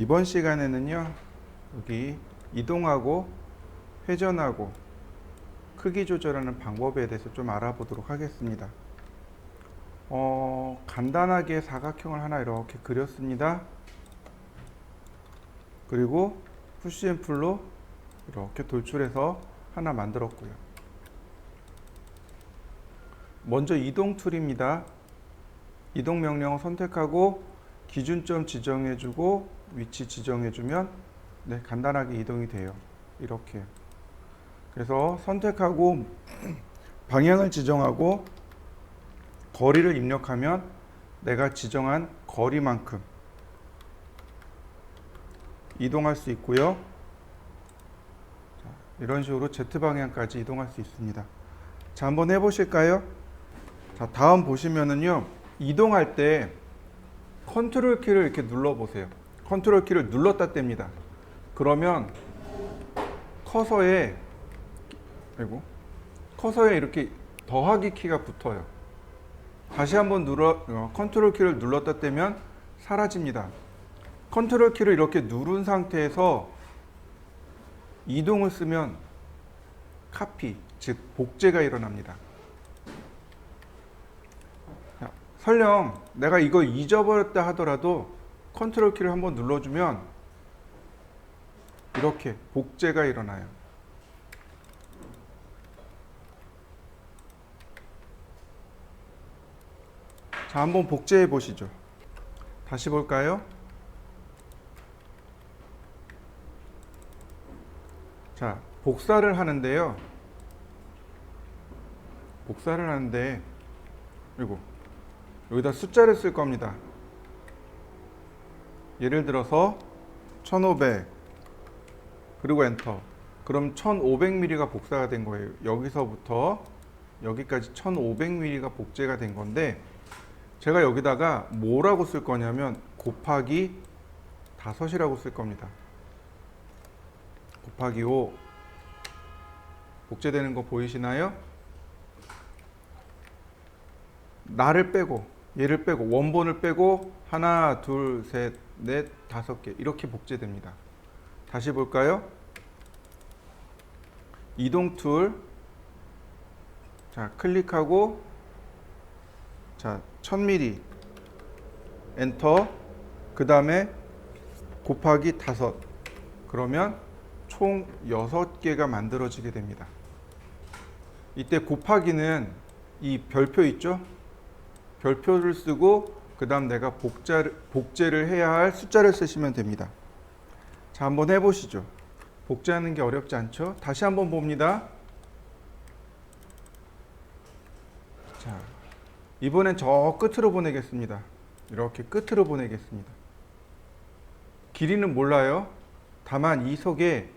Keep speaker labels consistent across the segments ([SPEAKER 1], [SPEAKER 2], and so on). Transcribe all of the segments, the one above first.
[SPEAKER 1] 이번 시간에는요, 여기 이동하고 회전하고 크기 조절하는 방법에 대해서 좀 알아보도록 하겠습니다. 간단하게 사각형을 하나 이렇게 그렸습니다. 그리고 푸시앤풀로 이렇게 돌출해서 하나 만들었고요. 먼저 이동 툴입니다. 이동 명령을 선택하고 기준점 지정해주고 위치 지정해주면 간단하게 이동이 돼요. 이렇게. 그래서 선택하고 방향을 지정하고 거리를 입력하면 내가 지정한 거리만큼 이동할 수 있고요. 이런 식으로 Z방향까지 이동할 수 있습니다. 자, 한번 해보실까요? 자, 다음 보시면은요, 이동할 때 컨트롤 키를 이렇게 눌러보세요. 컨트롤 키를 눌렀다 뗍니다. 그러면 커서에 이렇게 더하기 키가 붙어요. 다시 한번 컨트롤 키를 눌렀다 떼면 사라집니다. 컨트롤 키를 이렇게 누른 상태에서 이동을 쓰면 카피, 즉 복제가 일어납니다. 설령 내가 이걸 잊어버렸다 하더라도 컨트롤 키를 한번 눌러주면 이렇게 복제가 일어나요. 자, 한번 복제해 보시죠. 다시 볼까요? 자, 복사를 하는데 그리고 여기다 숫자를 쓸 겁니다. 예를 들어서 1500 그리고 엔터. 그럼 1500mm가 복사가 된 거예요. 여기서부터 여기까지 1500mm가 복제가 된 건데, 제가 여기다가 뭐라고 쓸 거냐면 곱하기 5이라고 쓸 겁니다. 곱하기 5. 복제되는 거 보이시나요? 나를 빼고 얘를 빼고 원본을 빼고 하나, 둘, 셋, 넷, 5개 이렇게 복제됩니다. 다시 볼까요? 이동 툴. 자, 클릭하고 자, 1000mm 엔터. 그 다음에 곱하기 5. 그러면 총 6개가 만들어지게 됩니다. 이때 곱하기는 이 별표 있죠? 별표를 쓰고 그 다음 내가 복제를 해야 할 숫자를 쓰시면 됩니다. 자, 한번 해보시죠. 복제하는 게 어렵지 않죠? 다시 한번 봅니다. 자, 이번엔 저 끝으로 보내겠습니다. 이렇게 끝으로 보내겠습니다. 길이는 몰라요. 다만 이 속에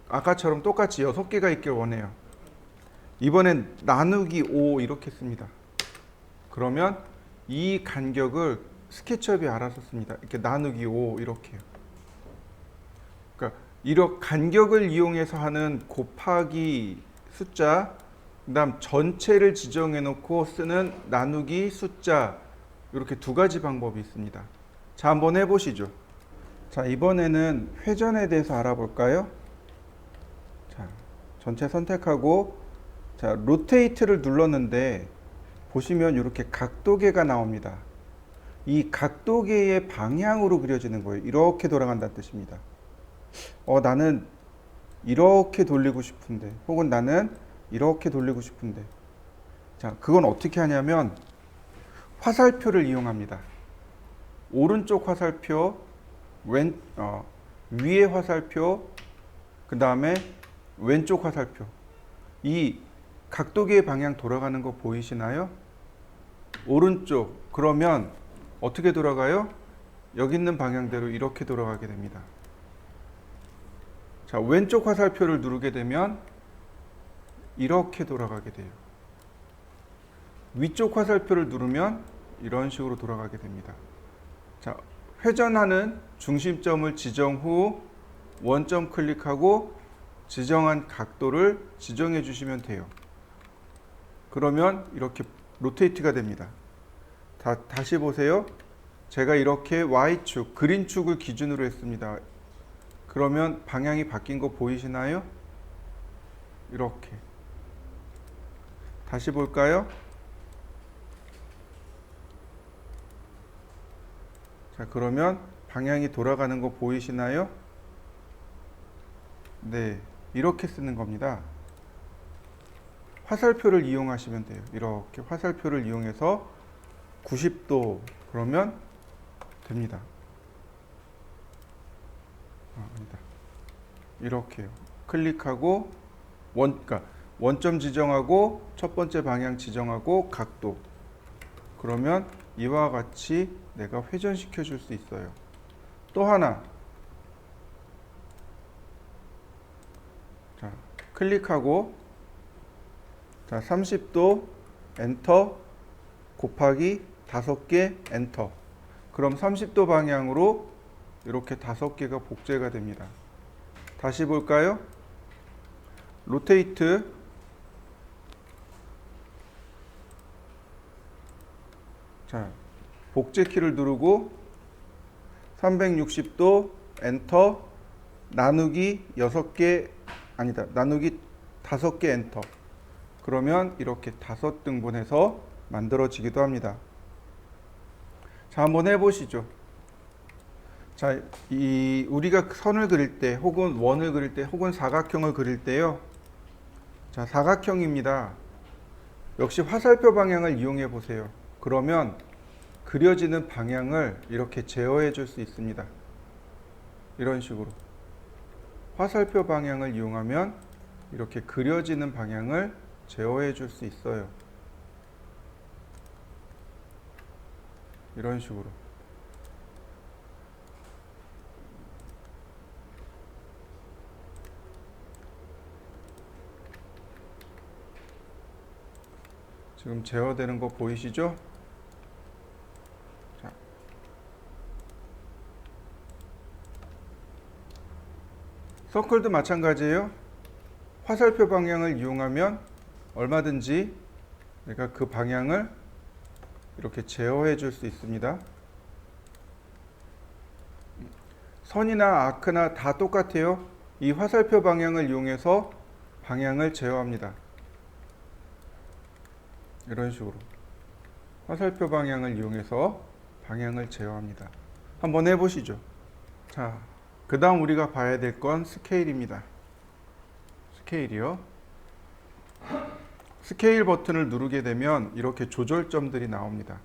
[SPEAKER 1] 아까처럼 똑같이 6개가 있길 원해요. 이번엔 나누기 5 이렇게 씁니다. 그러면 이 간격을 스케치업이 알아서 씁니다. 이렇게 나누기 5 이렇게요. 그러니까 이런 간격을 이용해서 하는 곱하기 숫자, 그 다음 전체를 지정해 놓고 쓰는 나누기 숫자, 이렇게 두 가지 방법이 있습니다. 자, 한번 해보시죠. 자, 이번에는 회전에 대해서 알아볼까요? 자, 전체 선택하고 자, 로테이트를 눌렀는데 보시면 이렇게 각도계가 나옵니다. 이 각도계의 방향으로 그려지는 거예요. 이렇게 돌아간다는 뜻입니다. 나는 이렇게 돌리고 싶은데, 혹은 나는 이렇게 돌리고 싶은데. 자, 그건 어떻게 하냐면 화살표를 이용합니다. 오른쪽 화살표, 위에 화살표, 그 다음에 왼쪽 화살표. 이 각도계의 방향 돌아가는 거 보이시나요? 오른쪽. 그러면 어떻게 돌아가요? 여기 있는 방향대로 이렇게 돌아가게 됩니다. 자, 왼쪽 화살표를 누르게 되면 이렇게 돌아가게 돼요. 위쪽 화살표를 누르면 이런 식으로 돌아가게 됩니다. 자, 회전하는 중심점을 지정 후 원점 클릭하고 지정한 각도를 지정해 주시면 돼요. 그러면 이렇게 로테이트가 됩니다. 다시 보세요. 제가 이렇게 Y축, 그린축을 기준으로 했습니다. 그러면 방향이 바뀐 거 보이시나요? 이렇게. 다시 볼까요? 자, 그러면 방향이 돌아가는 거 보이시나요? 네, 이렇게 쓰는 겁니다. 화살표를 이용하시면 돼요. 이렇게 화살표를 이용해서 90도 그러면 됩니다. 아니다. 이렇게요. 클릭하고 그러니까 원점 지정하고 첫 번째 방향 지정하고 각도. 그러면 이와 같이 내가 회전시켜 줄 수 있어요. 또 하나. 자, 클릭하고 자, 30도 엔터 곱하기 5개 엔터. 그럼 30도 방향으로 이렇게 5개가 복제가 됩니다. 다시 볼까요? 로테이트. 자, 복제 키를 누르고 360도 엔터 나누기 6개 아니다. 나누기 5개 엔터. 그러면 이렇게 5등분해서 만들어지기도 합니다. 자, 한번 해보시죠. 자, 우리가 선을 그릴 때 혹은 원을 그릴 때 혹은 사각형을 그릴 때요. 자, 사각형입니다. 역시 화살표 방향을 이용해 보세요. 그러면 그려지는 방향을 이렇게 제어해 줄 수 있습니다. 이런 식으로 화살표 방향을 이용하면 이렇게 그려지는 방향을 제어해 줄 수 있어요. 이런 식으로. 지금 제어되는 거 보이시죠? 자. 서클도 마찬가지예요. 화살표 방향을 이용하면 얼마든지 내가 그 방향을 이렇게 제어해 줄 수 있습니다. 선이나 아크나 다 똑같아요. 이 화살표 방향을 이용해서 방향을 제어합니다. 이런 식으로 화살표 방향을 이용해서 방향을 제어합니다. 한번 해보시죠. 자, 그 다음 우리가 봐야 될 건 스케일입니다. 스케일이요. 스케일 버튼을 누르게 되면 이렇게 조절점들이 나옵니다.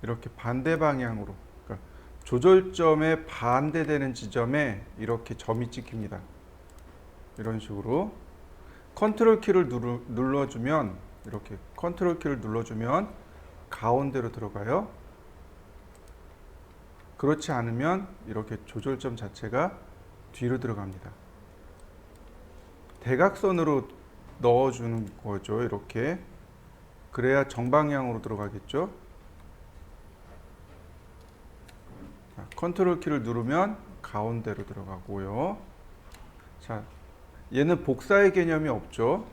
[SPEAKER 1] 이렇게 반대 방향으로, 그러니까 조절점에 반대되는 지점에 이렇게 점이 찍힙니다. 이런 식으로 컨트롤 키를 눌러주면 이렇게 컨트롤 키를 눌러주면 가운데로 들어가요. 그렇지 않으면 이렇게 조절점 자체가 뒤로 들어갑니다. 대각선으로 넣어주는 거죠. 이렇게. 그래야 정방향으로 들어가겠죠. 자, 컨트롤 키를 누르면 가운데로 들어가고요. 자, 얘는 복사의 개념이 없죠.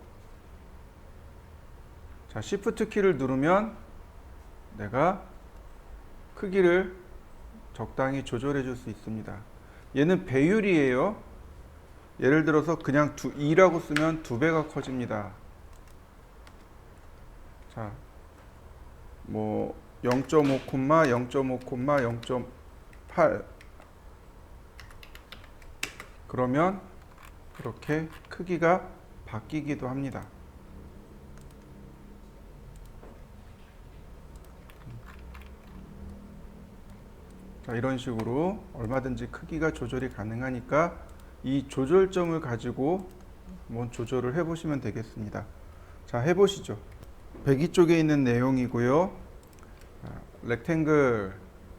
[SPEAKER 1] 자, Shift 키를 누르면 내가 크기를 적당히 조절해 줄 수 있습니다. 얘는 배율이에요. 예를 들어서 그냥 2라고 쓰면 2배가 커집니다. 자, 뭐 0.5, 0.5, 0.8 그러면 이렇게 크기가 바뀌기도 합니다. 자, 이런 식으로 얼마든지 크기가 조절이 가능하니까 이 조절점을 가지고 한번 조절을 해 보시면 되겠습니다. 자, 해보시죠. 102쪽에 있는 내용이고요. 렉탱글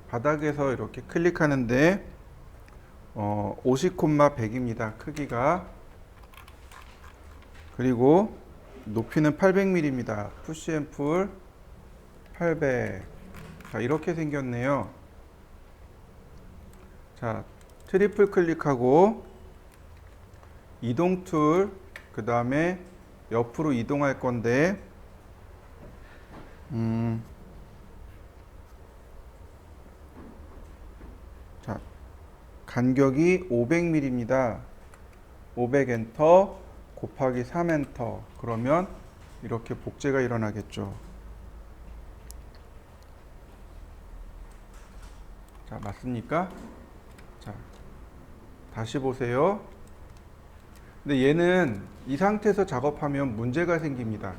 [SPEAKER 1] 바닥에서 이렇게 클릭하는데 50,100입니다. 크기가. 그리고 높이는 800mm입니다. 푸시 앤 풀 800. 자, 이렇게 생겼네요. 자, 트리플 클릭하고 이동 툴, 그 다음에 옆으로 이동할 건데 간격이 500mm입니다. 500 엔터 곱하기 3 엔터. 그러면 이렇게 복제가 일어나겠죠. 자, 맞습니까? 자, 다시 보세요. 근데 얘는 이 상태에서 작업하면 문제가 생깁니다.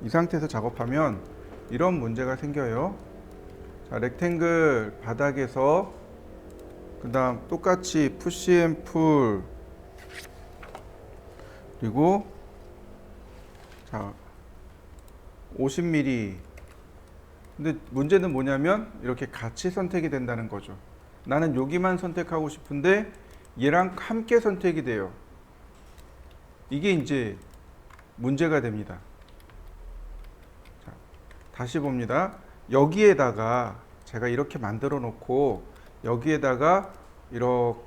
[SPEAKER 1] 이 상태에서 작업하면 이런 문제가 생겨요. 자, 렉탱글 바닥에서 그 다음 똑같이 푸시 앤 풀 그리고 자 50mm. 근데 문제는 뭐냐면 이렇게 같이 선택이 된다는 거죠. 나는 여기만 선택하고 싶은데 얘랑 함께 선택이 돼요. 이게 이제 문제가 됩니다. 자, 다시 봅니다. 여기에다가 제가 이렇게 만들어 놓고 여기에다가 이렇게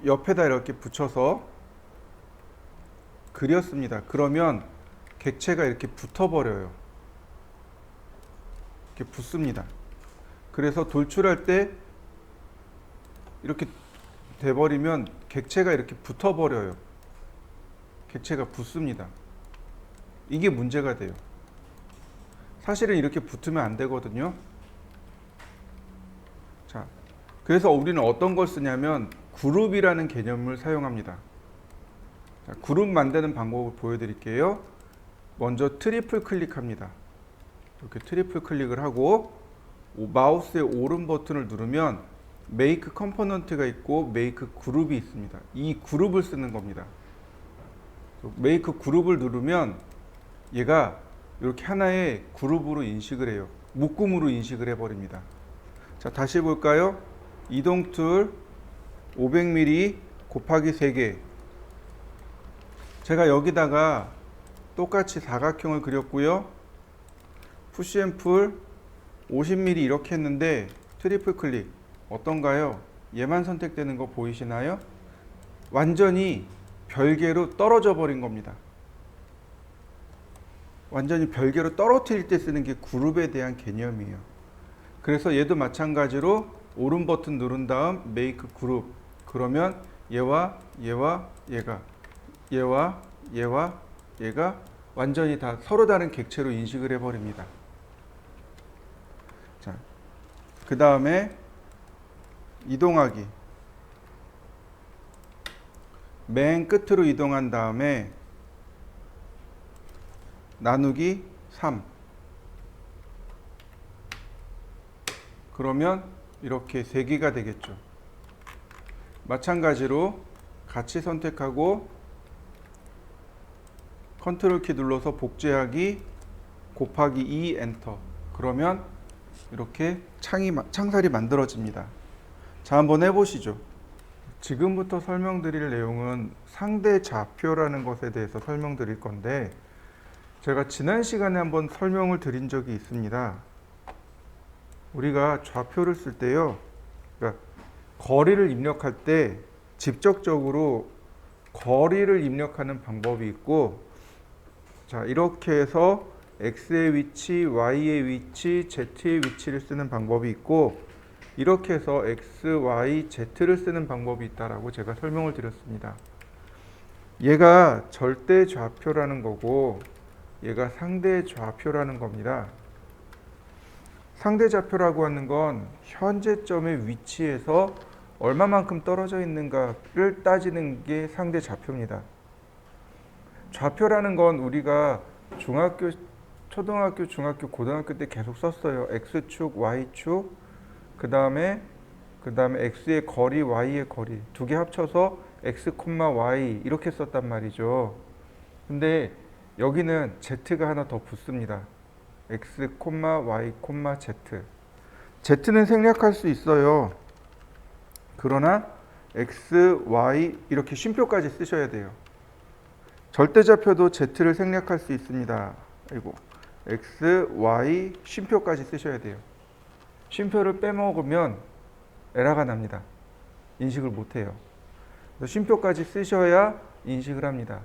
[SPEAKER 1] 옆에다 이렇게 붙여서 그렸습니다. 그러면 객체가 이렇게 붙어버려요. 이렇게 붙습니다. 그래서 돌출할 때 이렇게 돼버리면 객체가 이렇게 붙어버려요. 객체가 붙습니다. 이게 문제가 돼요. 사실은 이렇게 붙으면 안 되거든요. 자, 그래서 우리는 어떤 걸 쓰냐면 그룹이라는 개념을 사용합니다. 자, 그룹 만드는 방법을 보여드릴게요. 먼저 트리플 클릭합니다. 이렇게 트리플 클릭을 하고 마우스의 오른 버튼을 누르면 메이크 컴포넌트가 있고 메이크 그룹이 있습니다. 이 그룹을 쓰는 겁니다. 메이크 그룹을 누르면 얘가 이렇게 하나의 그룹으로 인식을 해요. 묶음으로 인식을 해버립니다. 자, 다시 볼까요? 이동 툴 500mm 곱하기 3개. 제가 여기다가 똑같이 사각형을 그렸고요. 푸시 앤 풀 50mm 이렇게 했는데 트리플 클릭 어떤가요? 얘만 선택되는 거 보이시나요? 완전히 별개로 떨어져 버린 겁니다. 완전히 별개로 떨어뜨릴 때 쓰는 게 그룹에 대한 개념이에요. 그래서 얘도 마찬가지로 오른 버튼 누른 다음 메이크 그룹. 그러면 얘와 얘와 얘가 얘와 얘와 얘가 완전히 다 서로 다른 객체로 인식을 해버립니다. 자, 그 다음에 이동하기. 맨 끝으로 이동한 다음에 나누기 3. 그러면 이렇게 3개가 되겠죠. 마찬가지로 같이 선택하고 컨트롤 키 눌러서 복제하기 곱하기 2 엔터. 그러면 이렇게 창살이 만들어집니다. 자, 한번 해보시죠. 지금부터 설명드릴 내용은 상대 좌표라는 것에 대해서 설명드릴 건데 제가 지난 시간에 한번 설명을 드린 적이 있습니다. 우리가 좌표를 쓸 때요, 그러니까 거리를 입력할 때 직접적으로 거리를 입력하는 방법이 있고, 자, 이렇게 해서 X의 위치, Y의 위치, Z의 위치를 쓰는 방법이 있고, 이렇게 해서 X, Y, Z를 쓰는 방법이 있다라고 제가 설명을 드렸습니다. 얘가 절대 좌표라는 거고 얘가 상대 좌표라는 겁니다. 상대 좌표라고 하는 건 현재점의 위치에서 얼마만큼 떨어져 있는가를 따지는 게 상대 좌표입니다. 좌표라는 건 우리가 중학교, 초등학교, 중학교, 고등학교 때 계속 썼어요. X축, Y축, 그 다음에 X의 거리, Y의 거리 두 개 합쳐서 X, Y 이렇게 썼단 말이죠. 근데 여기는 Z가 하나 더 붙습니다. X, Y, Z. Z는 생략할 수 있어요. 그러나 X, Y 이렇게 쉼표까지 쓰셔야 돼요. 절대좌표도 Z를 생략할 수 있습니다. 아이고, X, Y 쉼표까지 쓰셔야 돼요. 쉼표를 빼먹으면 에러가 납니다. 인식을 못해요. 쉼표까지 쓰셔야 인식을 합니다.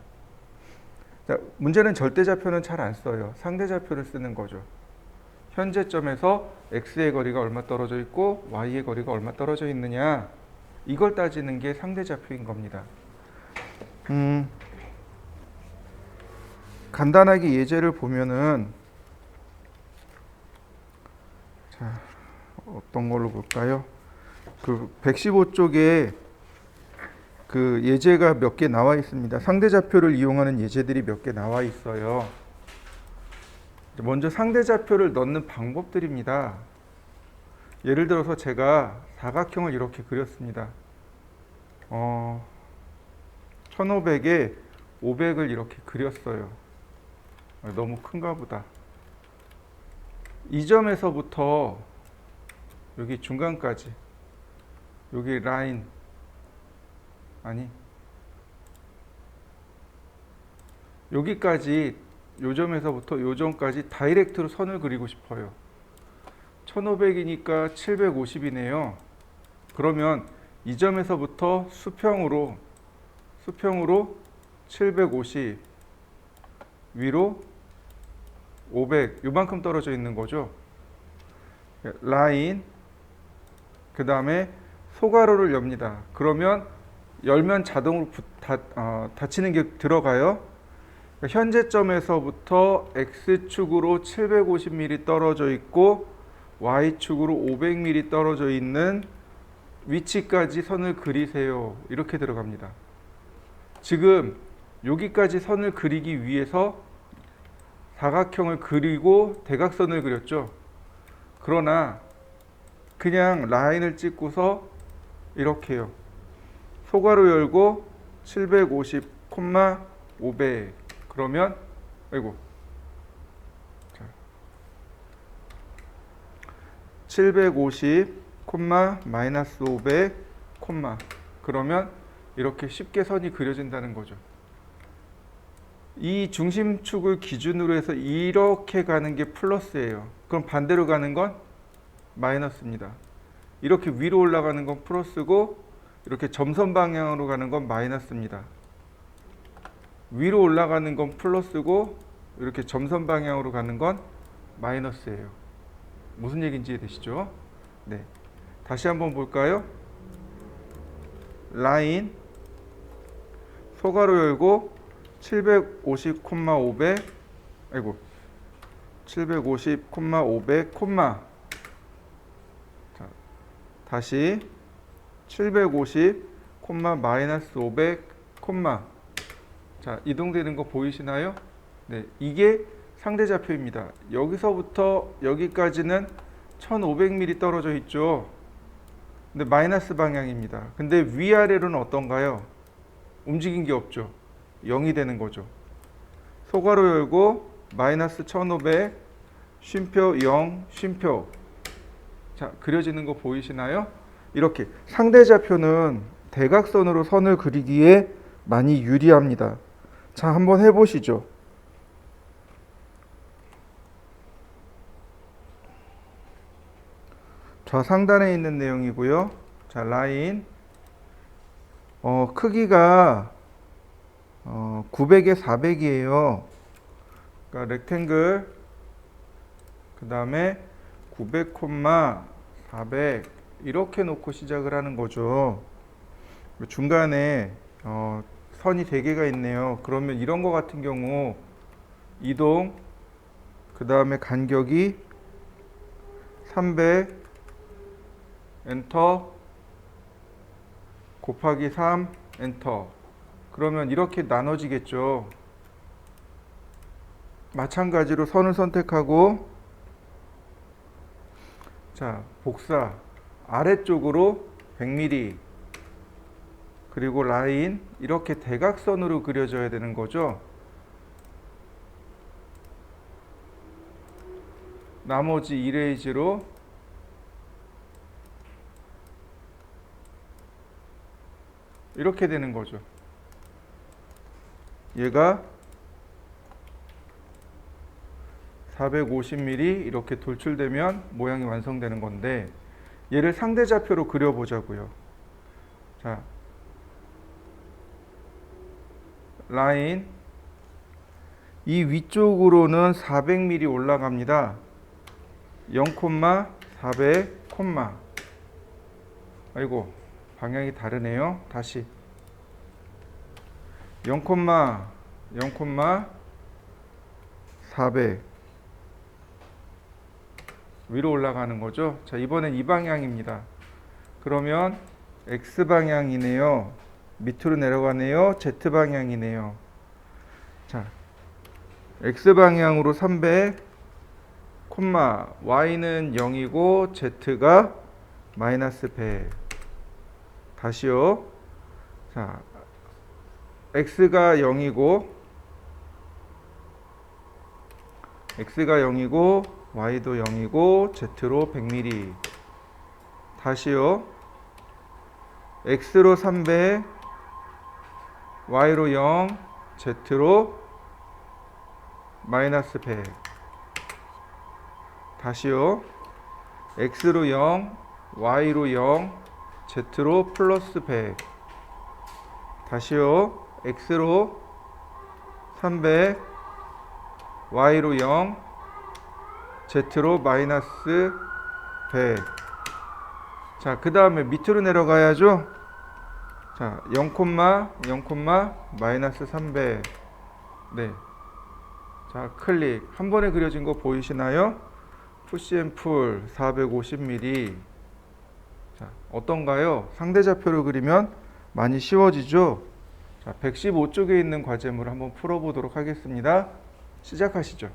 [SPEAKER 1] 자, 문제는 절대좌표는 잘 안 써요. 상대좌표를 쓰는 거죠. 현재점에서 X의 거리가 얼마 떨어져 있고 Y의 거리가 얼마 떨어져 있느냐. 이걸 따지는 게 상대좌표인 겁니다. 간단하게 예제를 보면은, 자, 어떤 걸로 볼까요? 그 115쪽에 그 예제가 몇 개 나와 있습니다. 상대좌표를 이용하는 예제들이 몇 개 나와 있어요. 먼저 상대좌표를 넣는 방법들입니다. 예를 들어서 제가 사각형을 이렇게 그렸습니다. 1500에 500을 이렇게 그렸어요. 너무 큰가 보다. 이 점에서부터 여기 중간까지, 여기 라인, 아니, 여기까지, 요 점에서부터 요 점까지 다이렉트로 선을 그리고 싶어요. 1500이니까 750이네요. 그러면 이 점에서부터 수평으로 750, 위로 500, 요만큼 떨어져 있는 거죠. 라인, 그 다음에 소가로를 엽니다. 그러면 열면 자동으로 닫히는 게 들어가요. 현재점에서부터 X축으로 750mm 떨어져 있고 Y축으로 500mm 떨어져 있는 위치까지 선을 그리세요. 이렇게 들어갑니다. 지금 여기까지 선을 그리기 위해서 사각형을 그리고 대각선을 그렸죠. 그러나 그냥 라인을 찍고서 이렇게요. 소가로 열고 750, 500. 그러면 아이고. 자. 750, 마이너스 500, 그러면 이렇게 쉽게 선이 그려진다는 거죠. 이 중심축을 기준으로 해서 이렇게 가는 게 플러스예요. 그럼 반대로 가는 건 마이너스입니다. 이렇게 위로 올라가는 건 플러스고 이렇게 점선 방향으로 가는 건 마이너스입니다. 위로 올라가는 건 플러스고 이렇게 점선 방향으로 가는 건 마이너스예요. 무슨 얘기인지 이해되시죠? 네. 다시 한번 볼까요? 라인, 소가로 열고 750, 500, 아이고, 750, 500, 자, 다시 750, 마이너스 500, 자, 이동되는 거 보이시나요? 네, 이게 상대좌표입니다. 여기서부터 여기까지는 1500mm 떨어져 있죠. 근데 마이너스 방향입니다. 근데 위아래로는 어떤가요? 움직인 게 없죠. 0이 되는 거죠. 소가로 열고 마이너스 1500, 쉼표 0, 쉼표. 자, 그려지는 거 보이시나요? 이렇게 상대좌표는 대각선으로 선을 그리기에 많이 유리합니다. 자, 한번 해보시죠. 좌상단에 있는 내용이고요. 자, 라인 크기가 900에 400이에요. 그러니까 렉탱글 그 다음에 900, 400 이렇게 놓고 시작을 하는 거죠. 중간에 선이 3개가 있네요. 그러면 이런 거 같은 경우 이동 그 다음에 간격이 300 엔터 곱하기 3 엔터 그러면 이렇게 나눠지겠죠. 마찬가지로 선을 선택하고 자, 복사 아래쪽으로 100mm 그리고 라인 이렇게 대각선으로 그려져야 되는 거죠. 나머지 이레이즈로 이렇게 되는 거죠. 얘가 450mm 이렇게 돌출되면 모양이 완성되는 건데 얘를 상대좌표로 그려보자고요. 자, 라인 이 위쪽으로는 400mm 올라갑니다. 0, 400, 아이고 방향이 다르네요. 다시 0,400 위로 올라가는 거죠. 자, 이번엔 이 방향입니다. 그러면 X 방향이네요. 밑으로 내려가네요. Z 방향이네요. 자, X 방향으로 300, Y는 0이고 Z가 마이너스 100. 다시요. 자, X가 0이고 Y도 0이고 Z로 100mm. 다시요. X로 300, Y로 0, Z로 마이너스 100. 다시요. X로 0, Y로 0, Z로 플러스 100. 다시요. X로 300, Y로 0, Z로 마이너스 100. 자, 그 다음에 밑으로 내려가야죠. 자, 0, 마이너스 300. 네. 자, 클릭. 한 번에 그려진 거 보이시나요? 푸시앤풀 450mm. 자, 어떤가요? 상대좌표를 그리면 많이 쉬워지죠? 자, 115쪽에 있는 과제물을 한번 풀어보도록 하겠습니다. 시작하시죠.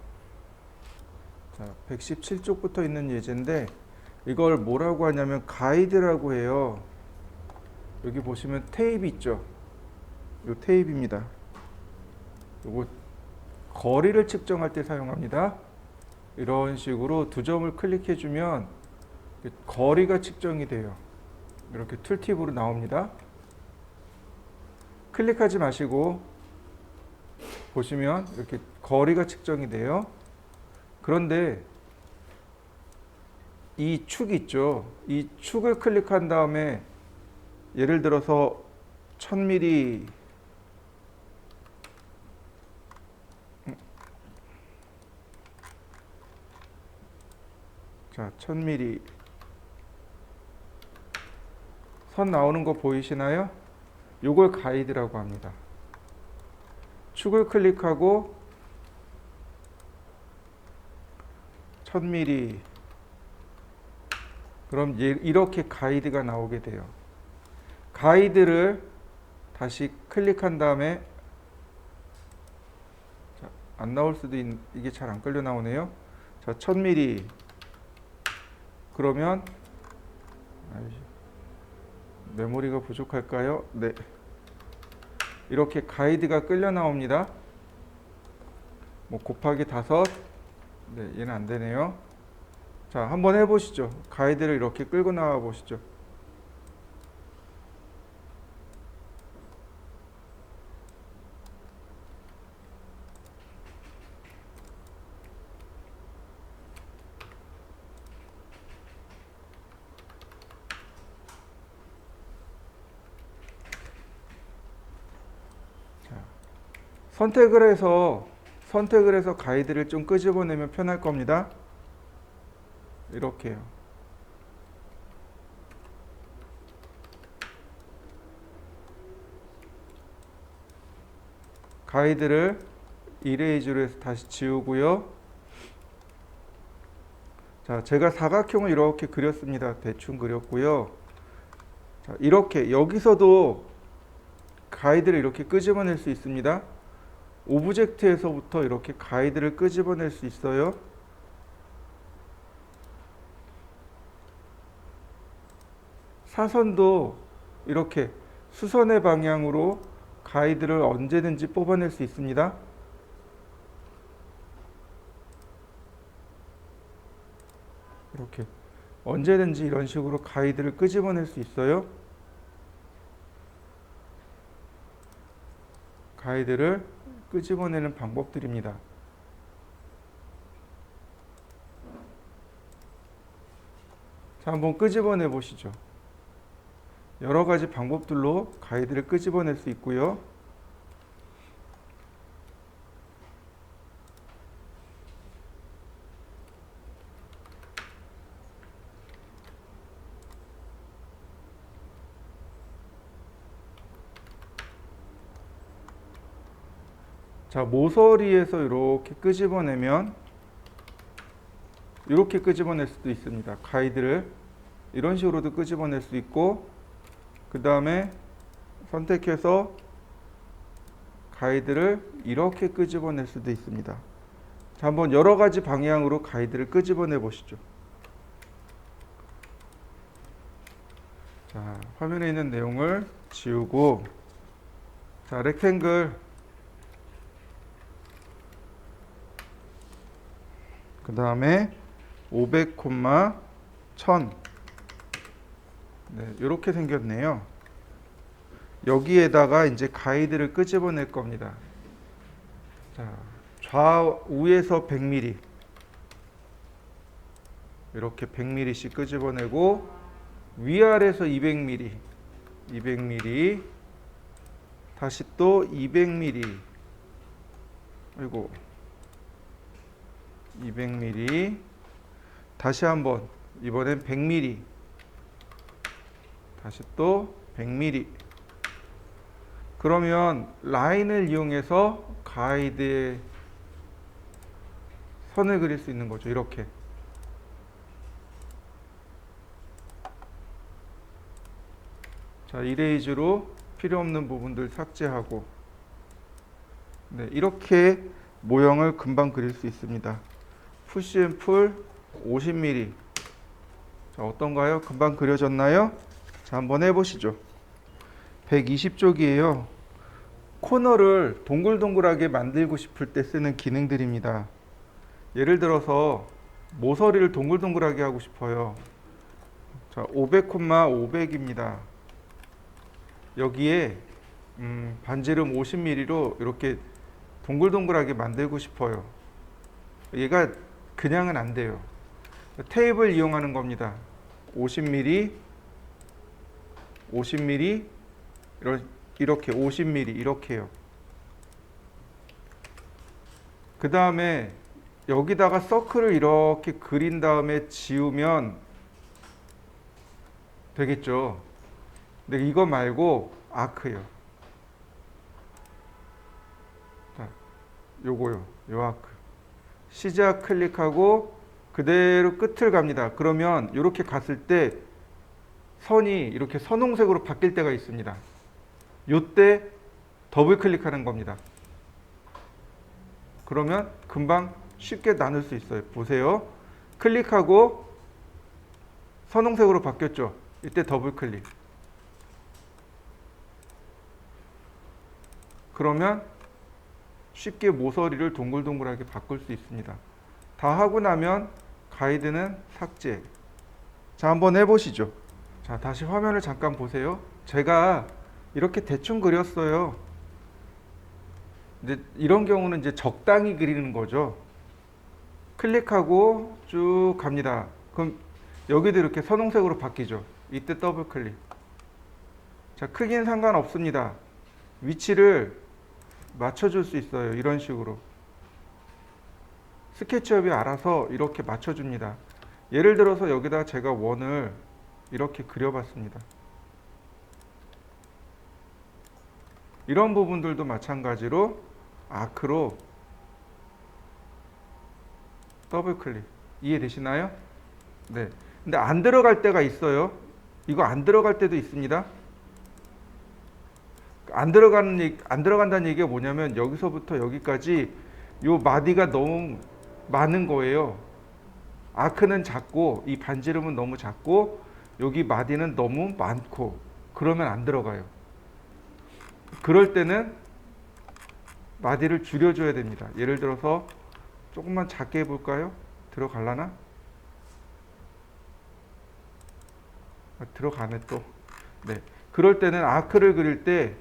[SPEAKER 1] 자, 117쪽부터 있는 예제인데 이걸 뭐라고 하냐면 가이드라고 해요. 여기 보시면 테이프 있죠? 이 테이프입니다. 요거 거리를 측정할 때 사용합니다. 이런 식으로 두 점을 클릭해 주면 거리가 측정이 돼요. 이렇게 툴팁으로 나옵니다. 클릭하지 마시고 보시면 이렇게 거리가 측정이 돼요. 그런데 이 축 있죠. 이 축을 클릭한 다음에 예를 들어서 1000mm 자, 1000mm 선 나오는 거 보이시나요? 요걸 가이드라고 합니다. 축을 클릭하고 1000mm 그럼 이렇게 가이드가 나오게 돼요. 가이드를 다시 클릭한 다음에 자, 안 나올 수도 있는 이게 잘 안 끌려 나오네요. 자, 1000mm 그러면 메모리가 부족할까요? 네. 이렇게 가이드가 끌려 나옵니다. 뭐 곱하기 5. 네, 얘는 안 되네요. 자, 한번 해 보시죠. 가이드를 이렇게 끌고 나와 보시죠. 자, 선택을 해서 가이드를 좀 끄집어내면 편할 겁니다. 이렇게요. 가이드를 이레이즈로 해서 다시 지우고요. 자, 제가 사각형을 이렇게 그렸습니다. 대충 그렸고요. 자, 이렇게 여기서도 가이드를 이렇게 끄집어낼 수 있습니다. 오브젝트에서부터 이렇게 가이드를 끄집어낼 수 있어요. 사선도 이렇게 수선의 방향으로 가이드를 언제든지 뽑아낼 수 있습니다. 이렇게 언제든지 이런 식으로 가이드를 끄집어낼 수 있어요. 가이드를 끄집어내는 방법들입니다. 자, 한번 끄집어내 보시죠. 여러 가지 방법들로 가이드를 끄집어낼 수 있고요. 자, 모서리에서 이렇게 끄집어내면 이렇게 끄집어낼 수도 있습니다. 가이드를 이런 식으로도 끄집어낼 수 있고, 그 다음에 선택해서 가이드를 이렇게 끄집어낼 수도 있습니다. 자, 한번 여러 가지 방향으로 가이드를 끄집어내 보시죠. 자, 화면에 있는 내용을 지우고, 자, 렉탱글, 그 다음에 500, 1000. 네, 이렇게 생겼네요. 여기에다가 이제 가이드를 끄집어낼 겁니다. 자, 좌우에서 100mm, 이렇게 100mm씩 끄집어내고, 위아래에서 200mm, 200mm, 다시 또 200mm, 아이고, 200mm, 다시 한번, 이번엔 100mm, 다시 또 100mm. 그러면 라인을 이용해서 가이드에 선을 그릴 수 있는 거죠. 이렇게. 자, 이레이즈로 필요 없는 부분들 삭제하고, 네, 이렇게 모형을 금방 그릴 수 있습니다. 푸시앤풀 50mm. 자, 어떤가요? 금방 그려졌나요? 자, 한번 해보시죠. 120쪽이에요. 코너를 동글동글하게 만들고 싶을 때 쓰는 기능들입니다. 예를 들어서 모서리를 동글동글하게 하고 싶어요. 자, 500, 500입니다. 여기에 반지름 50mm로 이렇게 동글동글하게 만들고 싶어요. 얘가 그냥은 안 돼요. 테이블 이용하는 겁니다. 50mm, 50mm, 이렇게 50mm 이렇게요. 그 다음에 여기다가 서클을 이렇게 그린 다음에 지우면 되겠죠. 근데 이거 말고 아크요. 자, 요거요. 요 아크. 시작 클릭하고 그대로 끝을 갑니다. 그러면 이렇게 갔을 때 선이 이렇게 선홍색으로 바뀔 때가 있습니다. 요때 더블 클릭하는 겁니다. 그러면 금방 쉽게 나눌 수 있어요. 보세요. 클릭하고 선홍색으로 바뀌었죠. 이때 더블 클릭. 그러면 쉽게 모서리를 동글동글하게 바꿀 수 있습니다. 다 하고 나면 가이드는 삭제. 자, 한번 해보시죠. 자, 다시 화면을 잠깐 보세요. 제가 이렇게 대충 그렸어요. 이제 이런 경우는 이제 적당히 그리는 거죠. 클릭하고 쭉 갑니다. 그럼 여기도 이렇게 선홍색으로 바뀌죠. 이때 더블 클릭. 자, 크기는 상관없습니다. 위치를 맞춰줄 수 있어요. 이런 식으로. 스케치업이 알아서 이렇게 맞춰줍니다. 예를 들어서 여기다 제가 원을 이렇게 그려봤습니다. 이런 부분들도 마찬가지로 아크로 더블 클릭. 이해되시나요? 네. 근데 안 들어갈 때가 있어요. 이거 안 들어갈 때도 있습니다. 안 들어간다는 얘기가 뭐냐면 여기서부터 여기까지 요 마디가 너무 많은 거예요. 아크는 작고 이 반지름은 너무 작고 여기 마디는 너무 많고 그러면 안 들어가요. 그럴 때는 마디를 줄여줘야 됩니다. 예를 들어서 조금만 작게 해볼까요? 들어갈라나? 들어가네 또. 네. 그럴 때는 아크를 그릴 때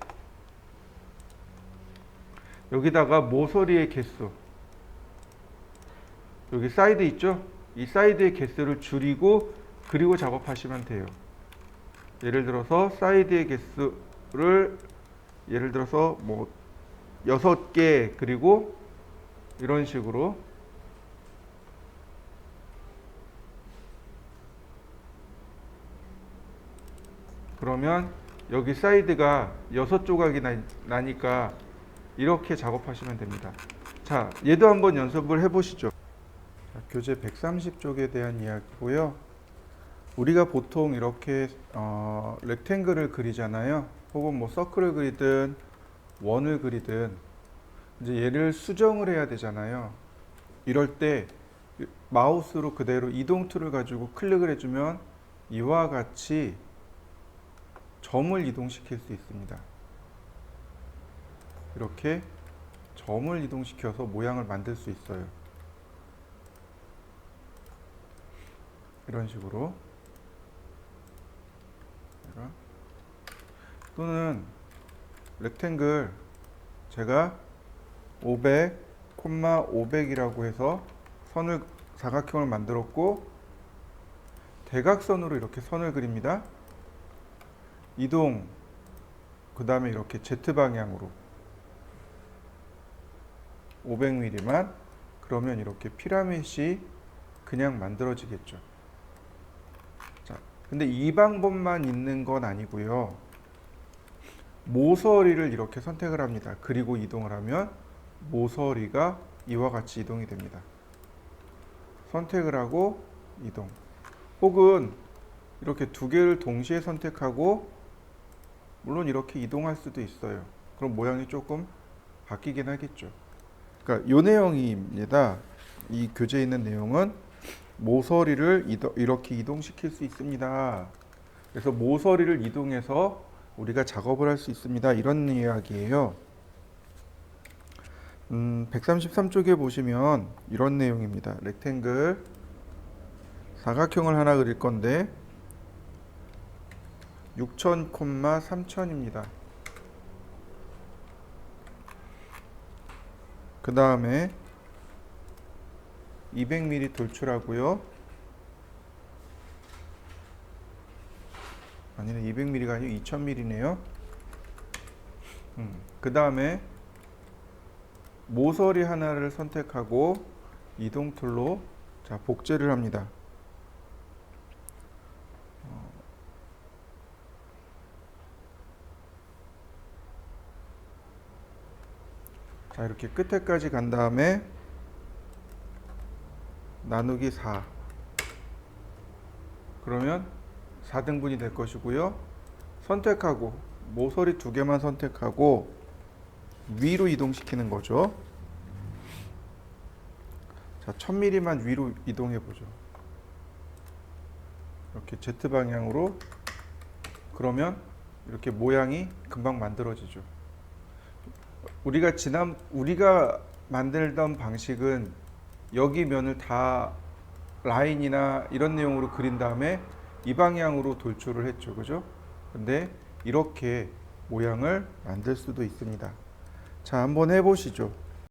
[SPEAKER 1] 여기다가 모서리의 개수, 여기 사이드 있죠? 이 사이드의 개수를 줄이고 그리고 작업하시면 돼요. 예를 들어서 사이드의 개수를 예를 들어서 뭐 6개 그리고 이런 식으로 그러면 여기 사이드가 6조각이 나니까 이렇게 작업하시면 됩니다. 자, 얘도 한번 연습을 해보시죠. 자, 교재 130쪽에 대한 이야기고요. 우리가 보통 이렇게 렉탱글을 그리잖아요. 혹은 뭐 서클을 그리든 원을 그리든 이제 얘를 수정을 해야 되잖아요. 이럴 때 마우스로 그대로 이동 툴을 가지고 클릭을 해주면 이와 같이 점을 이동시킬 수 있습니다. 이렇게 점을 이동시켜서 모양을 만들 수 있어요. 이런 식으로. 또는 렉탱글 제가 500, 500이라고 해서 사각형을 만들었고 대각선으로 이렇게 선을 그립니다. 이동, 그 다음에 이렇게 Z방향으로 500mm만, 그러면 이렇게 피라밋이 그냥 만들어지겠죠. 자, 근데 이 방법만 있는 건 아니고요. 모서리를 이렇게 선택을 합니다. 그리고 이동을 하면 모서리가 이와 같이 이동이 됩니다. 선택을 하고 이동. 혹은 이렇게 두 개를 동시에 선택하고 물론 이렇게 이동할 수도 있어요. 그럼 모양이 조금 바뀌긴 하겠죠. 그러니까 이 내용입니다. 이 교재에 있는 내용은 모서리를 이렇게 이동시킬 수 있습니다. 그래서 모서리를 이동해서 우리가 작업을 할 수 있습니다. 이런 이야기예요. 133쪽에 보시면 이런 내용입니다. 렉탱글 사각형을 하나 그릴 건데 6000, 3000입니다. 그 다음에 200mm 돌출하고요. 아니네, 200mm가 아니고 2000mm네요. 그 다음에 모서리 하나를 선택하고 이동 툴로 자 복제를 합니다. 자, 이렇게 끝에까지 간 다음에 나누기 4. 그러면 4등분이 될 것이고요. 선택하고 모서리 두 개만 선택하고 위로 이동시키는 거죠. 자, 1000mm만 위로 이동해 보죠. 이렇게 Z 방향으로. 그러면 이렇게 모양이 금방 만들어지죠. 우리가 만들던 방식은 여기 면을 다 라인이나 이런 내용으로 그린 다음에 이 방향으로 돌출을 했죠. 그죠? 근데 이렇게 모양을 만들 수도 있습니다. 자, 한번 해보시죠.